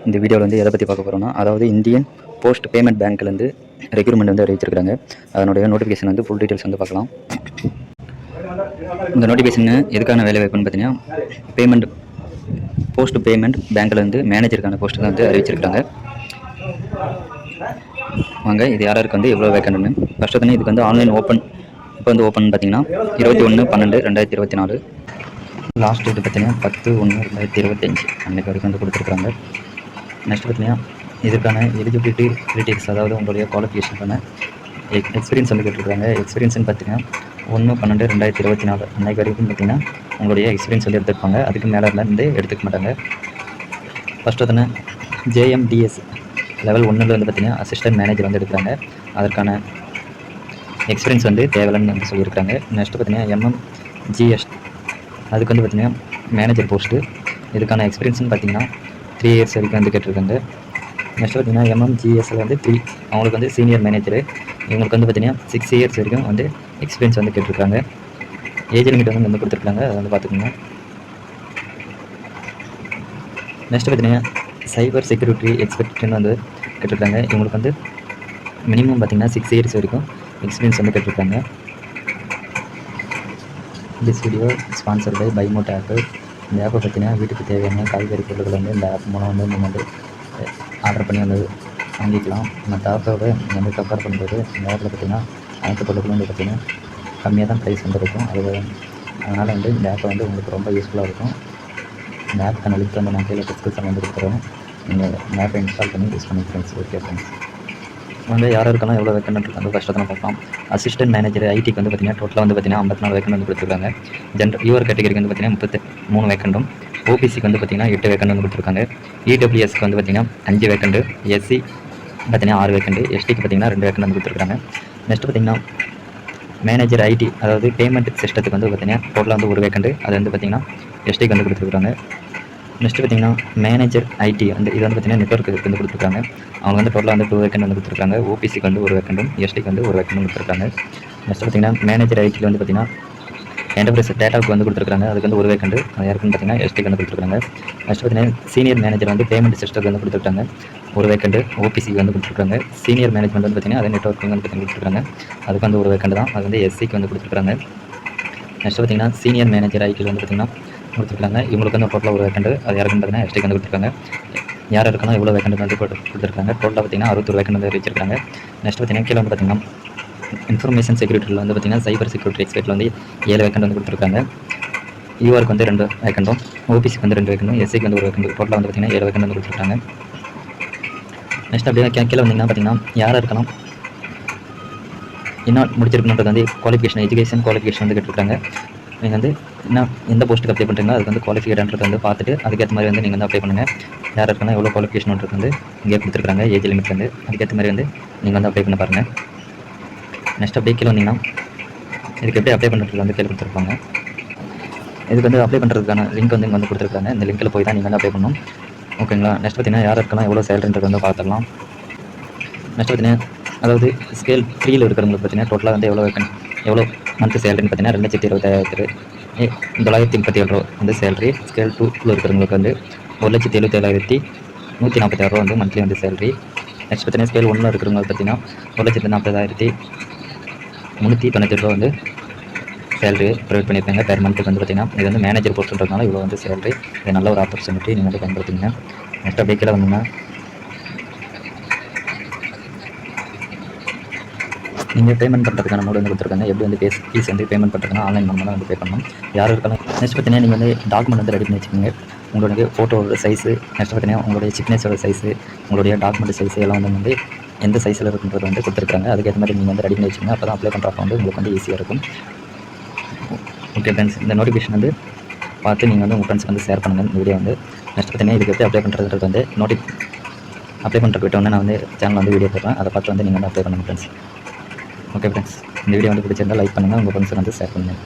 இந்த வீடியோவில் வந்து எதை பற்றி பார்க்க போகிறோம்னா, அதாவது இந்தியன் போஸ்ட் பேமெண்ட் பேங்க்லேருந்து ரெக்ரூட்மெண்ட் வந்து அறிவிச்சிருக்காங்க. அதனுடைய நோட்டிஃபிகேஷன் வந்து ஃபுல் டீட்டெயில்ஸ் வந்து பார்க்கலாம். இந்த நோட்டிஃபிகேஷன் எதுக்கான வேலை வாய்ப்புன்னு பார்த்தீங்கன்னா, போஸ்ட் பேமெண்ட் பேங்க்லேருந்து மேனேஜருக்கான போஸ்ட்டு தான் வந்து அறிவிச்சிருக்காங்க. வாங்க இது யாருக்கு வந்து எவ்வளோ வேக்கண்ட்னு ஃபஸ்ட்டு தானே இதுக்கு வந்து ஆன்லைன் ஓப்பன். இப்போ வந்து ஓப்பன் பார்த்தீங்கன்னா 21/12/2024. லாஸ்ட் டேட்டு பார்த்தீங்கன்னா 10/1/2025 அன்றைக்கு வரைக்கும் வந்து கொடுத்துருக்குறாங்க. நெக்ஸ்ட் பார்த்தீங்கன்னா இதற்கான எலிஜிபிலிட்டி கிரிட்டிக்ஸ், அதாவது உங்களுடைய குவாலிஃபிகேஷனுக்கான எக்ஸ்பீரியன்ஸ் வந்து கேட்டிருக்காங்க. எக்ஸ்பீரியன்ஸ்னு பார்த்தீங்கன்னா 1/12/2024 அன்றைக்கு வரைக்கும் பார்த்தீங்கன்னா உங்களுடைய எக்ஸ்பீரியன்ஸ் வந்து எடுத்துருப்பாங்க. அதுக்கு மேலே இருந்து எடுத்துக்க மாட்டாங்க. ஃபஸ்ட்டு தானே JMDS லெவல் 1 வந்து பார்த்தீங்கன்னா அசிஸ்டன்ட் மேனேஜர் வந்து எடுக்கிறாங்க. அதற்கான எக்ஸ்பீரியன்ஸ் வந்து தேவையில்லைன்னு வந்து சொல்லியிருக்காங்க. நெக்ஸ்ட்டு பார்த்தீங்கன்னா MMGS அதுக்கு வந்து பார்த்தீங்கன்னா மேனேஜர் போஸ்ட்டு. இதுக்கான எக்ஸ்பீரியன்ஸ்னு பார்த்தீங்கன்னா 3 இயர்ஸ் வரைக்கும் வந்து கேட்டிருக்காங்க. நெக்ஸ்ட் பார்த்தீங்கன்னா MMGSல வந்து 3, அவங்களுக்கு வந்து சீனியர் மேனேஜரு. இவங்களுக்கு வந்து பார்த்தீங்கன்னா 6 இயர்ஸ் வரைக்கும் வந்து எக்ஸ்பீரியன்ஸ் வந்து கேட்டிருக்காங்க. ஏஜ் லிமிட் வந்து கொடுத்துருக்காங்க, அதை வந்து பார்த்துக்கோங்க. நெக்ஸ்ட் பார்த்தீங்கன்னா சைபர் செக்யூரிட்டி எக்ஸ்பெக்ட்னு வந்து கேட்டிருக்காங்க. இவங்களுக்கு வந்து மினிமம் பார்த்தீங்கன்னா 6 இயர்ஸ் வரைக்கும் எக்ஸ்பீரியன்ஸ் வந்து கேட்டிருக்காங்க. திஸ் வீடியோ ஸ்பான்சர் பை பைமோட் ஆப்பு. இந்த ஆப்பை பார்த்தீங்கன்னா வீட்டுக்கு தேவையான காய்கறி பொருட்கள் வந்து இந்த ஆப் மூலம் வந்து நீங்கள் வந்து ஆர்டர் பண்ணி வந்து வாங்கிக்கலாம். மற்ற ஆப்போட நீங்கள் வந்து கம்பேர் பண்ணுறது இந்த ஆப்பில் பார்த்தீங்கன்னா அனைத்து பொருட்களும் வந்து பார்த்தீங்கன்னா கம்மியாக தான் ப்ரைஸ் வந்து இருக்கும். அதனால் வந்து இந்த ஆப்பை வந்து உங்களுக்கு ரொம்ப யூஸ்ஃபுல்லாக இருக்கும். இந்த ஆப்புக்கான லிங்க் வந்து நான் கீழே டிஸ்கிரிப்ஷன் வந்து கொடுக்குறோம். நீங்கள் இந்த ஆப்பை இன்ஸ்டால் பண்ணி யூஸ் பண்ணி ஃப்ரெண்ட்ஸ். ஓகே ஃப்ரெண்ட்ஸ், வந்து யாருக்கெல்லாம் எவ்வளோ வேக்கண்ட் இருக்குது வந்து ஃபஸ்ட்டு தான் பார்க்கலாம். அசிஸ்டன்ட் மேனேஜர் ஐடிக்கு வந்து பார்த்தீங்கன்னா டோட்டலாக வந்து பார்த்தீங்கன்னா 54 வேக்கண்ட் வந்து கொடுத்துருக்காங்க. யூஆர் கேட்டகரிக்கு வந்து பார்த்தீங்கன்னா 33 வேக்கண்டும், ஓபிசிக்கு வந்து பார்த்தீங்கன்னா 8 வேக்கண்ட் வந்து கொடுத்துருக்காங்க. இடபிள்யூஎஸ்க்கு வந்து பார்த்தீங்கன்னா 5 வேக்கண்ட், எஸ்சி பார்த்தீங்கன்னா 6 வேக்கண்ட், எஸ்டிக்கு பார்த்தீங்கன்னா 2 வேக்கண்ட் வந்து கொடுத்துருக்காங்க. நெக்ஸ்ட் பார்த்தீங்கன்னா மேனேஜர் ஐடி, அதாவது பேமெண்ட் சிஸ்டத்துக்கு வந்து பார்த்தீங்கன்னா டோட்டலாக வந்து 1 வேக்கண்ட், அது வந்து பார்த்தீங்கன்னா எஸ்டிக்கு வந்து கொடுத்துருக்காங்க. நெக்ஸ்ட் பார்த்தீங்கன்னா மேனேஜர் ஐடி வந்து இது வந்து பார்த்தீங்கன்னா நெட்வொர்க்கு வந்து கொடுத்துருக்காங்க. அவங்க வந்து டோட்டலாக வந்து 2 வேக்கண்ட் வந்து கொடுத்துருக்காங்க. ஓபிசிக்கு வந்து 1 வேக்கண்டும், எஸ்டிக்கு வந்து 1 வேக்கண்டும் கொடுத்துருக்காங்க. நெக்ஸ்ட் பார்த்தீங்கன்னா மேனேஜர் ஐடியில் வந்து பார்த்தீங்கன்னா என்டர்பிரைஸ் டேட்டாவுக்கு வந்து கொடுத்துருக்காங்க. அதுக்கு வந்து 1 வேக்கண்ட், அது யாருக்குன்னு பார்த்தீங்கன்னா எஸ்டிக்கு வந்து கொடுத்துருக்காங்க. நெக்ஸ்ட் பார்த்தீங்கன்னா சீனியர் மேனேஜர் வந்து பேமெண்ட் சிஸ்டத்துக்கு வந்து கொடுத்துருக்காங்க. 1 வேக்கண்ட், ஓபிசிக்கு வந்து கொடுத்துருக்காங்க. சீனியர் மேனேஜ்மெண்ட் வந்து பார்த்தீங்கன்னா அதே நெட்வொர்க்கு வந்து பார்த்தீங்கன்னா கொடுத்துருக்காங்க. அதுக்கு வந்து 1 வேக்கண்ட் தான், அது வந்து எஸ்சிக்கு வந்து கொடுத்துருக்காங்க. நெக்ஸ்ட் பார்த்தீங்கன்னா சீனியர் மேனேஜர் ஐடியில் வந்து பார்த்தீங்கன்னா கொடுத்துருக்காங்க. இவங்களுக்கு வந்து டோட்டலாக 1 வேக்கண்ட், அது யாருக்குன்னு பார்த்தீங்கன்னா எஸ்டிக்கு வந்து கொடுத்துருக்காங்க. யார் இருக்கலாம் எவ்வளோ வேக்கண்ட் வந்து கொடுத்துருக்காங்க. டோட்டலாக பார்த்தீங்கன்னா 61 வேக்கண்ட் வந்து வச்சிருக்காங்க. நெக்ஸ்ட் பார்த்தீங்கன்னா கீழே வந்து பார்த்தீங்கன்னா இன்ஃபர்மேஷன் செக்யூரிட்டியில் வந்து பார்த்தீங்கன்னா சைபர் செக்யூரிட்டி எக்ஸ்பெக்ட்டில் வந்து 7 வேக்கண்ட் வந்து கொடுத்துருக்காங்க. யூஆருக்கு வந்து 2 வேக்கண்டும், ஓபிசிக்கு வந்து 2 வேக்கண்டும், எஸ்சிக்கு வந்து 1 வேக்கண்ட், டோட்டலாக வந்து பார்த்தீங்கன்னா 7 வேக்கண்ட் வந்து கொடுத்துருக்காங்க. நெக்ஸ்ட் அப்படியே கீழே வந்தீங்கன்னா பார்த்தீங்கன்னா யார் இருக்கலாம் என்ன முடிச்சிருக்கணுன்றது வந்து குவாலிஃபிகேஷன், எஜுகேஷன் குவாலிஃபிகேஷன் வந்து கேட்டிருக்காங்க. நீங்கள் வந்து என்ன எந்த போஸ்ட்டுக்கு அப்ளை பண்ணுறீங்களோ அதுக்கு வந்து குவாலிஃபிகேஷன்றது வந்து பார்த்துட்டு அதுக்கேற்ற மாதிரி வந்து நீங்கள் வந்து அப்ளை பண்ணுங்கள். யார் இருக்கானா எவ்வளோ குவாலிஃபிகேஷன்ன்றது வந்து இங்கே கொடுத்துருக்காங்க. ஏஜ் லிமிட் வந்து அதுக்கேற்ற மாதிரி வந்து நீங்கள் வந்து அப்ளை பண்ண பாருங்கள். நெக்ஸ்ட் அப்படியே கீழே வந்தீங்கன்னா இதுக்கு எப்படி அப்ளை பண்ணுறது வந்து கீழே கொடுத்துருப்பாங்க. இதுக்கு வந்து அப்ளை பண்ணுறதுக்கான லிங்க் வந்து இங்கே வந்து கொடுத்துருக்காங்க. இந்த லிங்க்கில் போய் தான் நீங்கள் வந்து அப்ளை பண்ணணும். ஓகேங்களா. நெக்ஸ்ட் பார்த்தீங்கன்னா யார் இருக்கலாம் எவ்வளோ சேலரின்றது வந்து பார்த்துடலாம். நெக்ஸ்ட் பார்த்தீங்கன்னா அதாவது ஸ்கேல் 3ல் இருக்கிறவங்களுக்கு பார்த்தீங்கன்னா டோட்டலாக வந்து எவ்வளோ மந்த் சேலரின்னு பார்த்தீங்கன்னா 2,27,937 ரூபா வந்து சேலரி. ஸ்கேல் 2ல் இருக்கிறவங்களுக்கு வந்து 1,77,146 ரூபா வந்து மந்த்லி வந்து சேலரி. நெக்ஸ்ட் பார்த்தீங்கன்னா ஸ்கேல் 1ல் இருக்கிறவங்களுக்கு பார்த்தீங்கன்னா 1,40,398 ரூபா வந்து சேலரி ப்ரொவைட் பண்ணியிருக்காங்க பெர் மந்த்துக்கு வந்து பார்த்தீங்கன்னா. இது வந்து மேனேஜர் போஸ்ட்ன்றதுனால இவ்வளோ வந்து சேலரி. இது நல்ல ஒரு ஆப்பர்ச்சுனிட்டி, நீங்கள் வந்து பயன்படுத்திங்க. நெக்ஸ்ட் அப்படியே கீழே வந்தீங்கன்னா நீங்கள் பேமெண்ட் பண்ணுறதுக்கான மோடு வந்து கொடுத்துருக்காங்க. எப்படி வந்து ஃபீஸ் வந்து பேமெண்ட் பண்ணுறதுனா ஆன்லைன் மூலமாக தான் வந்து பே பண்ணணும். யாரும் இருக்கலாம். நெக்ஸ்ட் பார்த்தீங்கன்னா நீங்கள் வந்து டாக்குமெண்ட் வந்து ரெடி பண்ணி வச்சுக்கோங்க. உங்களுடைய ஃபோட்டோட சைஸு, நெக்ஸ்ட் பார்த்தீங்கன்னா உங்களுடைய சிக்னேச்சரோட சைஸு, உங்களுடைய டாக்குமெண்ட் சைஸு எல்லாம் வந்து எந்த சைஸில் இருக்குன்றது வந்து கொடுத்துருக்காங்க. அதுக்கேற்ற மாதிரி நீங்கள் வந்து ரெடி பண்ணி வச்சுக்கோங்க. அப்போ தான் அப்ளை பண்ணுறப்ப வந்து உங்களுக்கு வந்து ஈஸியாக இருக்கும். ஓகே ஃப்ரெண்ட்ஸ், இந்த நோட்டிஃபிகேஷன் வந்து பார்த்து நீங்கள் வந்து உங்கள் ஃப்ரெண்ட்ஸ்க்கு வந்து ஷேர் பண்ணுங்கள் இந்த வீடியோ வந்து. நெக்ஸ்ட் பார்த்தீங்கன்னா இதுக்கு எப்படி அப்ளை பண்ணுறது வந்து அப்ளை பண்ணுறதுக்கு விட்ட வந்து நான் வந்து சேனல் வந்து வீடியோ போடுறேன். அதை பார்த்து வந்து நீங்கள் வந்து அப்ளை பண்ணுங்கள் ஃப்ரெண்ட்ஸ். ஓகே ஃப்ரெண்ட்ஸ், இந்த வீடியோ வந்து பிடிச்சிருந்தால் லைக் பண்ணுங்கள், உங்கள் ஃப்ரெண்ட்ஸுக்கு வந்து ஷேர் பண்ணுங்கள்.